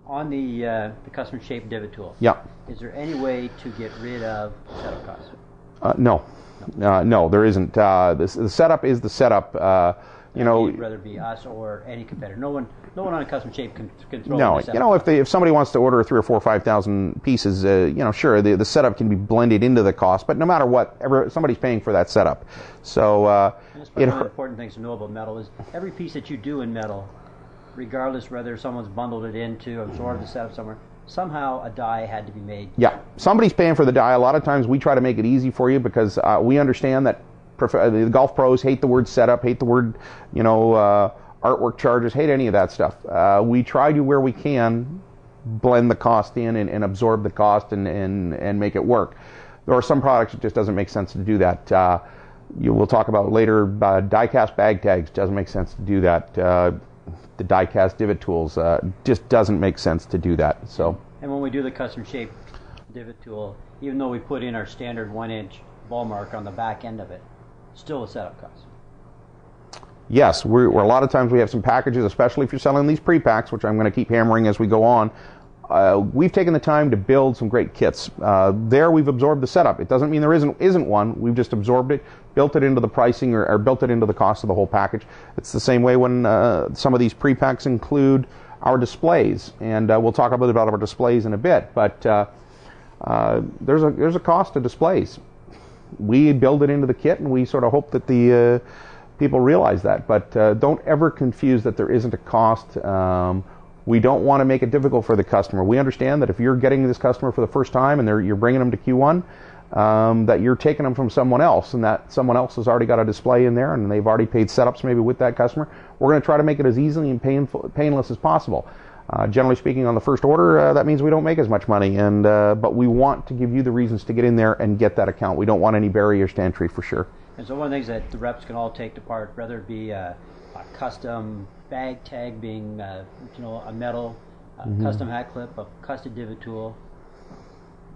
On the custom shaped divot tool, Yeah. is there any way to get rid of setup costs? No. No, there isn't. The setup is the setup. Whether it be us or any competitor, no one on a custom shape can throw. No, in the setup. if somebody wants to order 3,000 or 4,000 or 5,000 pieces, sure, the setup can be blended into the cost, but no matter what, somebody's paying for that setup. So and that's one of the important things to know about metal is every piece that you do in metal, regardless whether someone's bundled it in to absorb the setup somewhere, somehow a die had to be made. Yeah, somebody's paying for the die. A lot of times we try to make it easy for you because we understand that the golf pros hate the word setup, hate the word, artwork charges, hate any of that stuff. We try to, where we can, blend the cost in and absorb the cost and make it work. There are some products it just doesn't make sense to do that. We'll talk about later, die-cast bag tags, doesn't make sense to do that. The die-cast divot tools, just doesn't make sense to do that. So. And when we do the custom shape divot tool, even though we put in our standard 1-inch ball mark on the back end of it, still a setup cost. Yes, we're a lot of times we have some packages, especially if you're selling these pre-packs, which I'm going to keep hammering as we go on. We've taken the time to build some great kits. There we've absorbed the setup. It doesn't mean there isn't one. We've just absorbed it, built it into the pricing or built it into the cost of the whole package. It's the same way when some of these pre-packs include our displays, and we'll talk a bit about our displays in a bit. But there's a cost to displays. We build it into the kit, and we sort of hope that the people realize that. But don't ever confuse that there isn't a cost. We don't want to make it difficult for the customer. We understand that if you're getting this customer for the first time and you're bringing them to Q1, that you're taking them from someone else, and that someone else has already got a display in there, and they've already paid setups maybe with that customer. We're going to try to make it as easily and painless as possible. Generally speaking, on the first order, that means we don't make as much money, but we want to give you the reasons to get in there and get that account. We don't want any barriers to entry for sure. And so one of the things that the reps can all take apart, whether it be a custom bag tag being a metal, custom hat clip, a custom divot tool.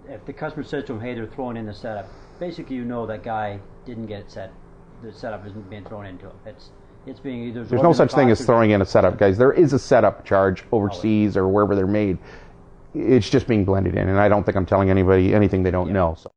If the customer says to them, hey, they're throwing in the setup, basically you know that guy didn't get it set. The setup isn't being thrown into him. It's being either. There's no such thing as throwing in a setup, guys. There is a setup charge overseas or wherever they're made. It's just being blended in, and I don't think I'm telling anybody anything they don't know. So.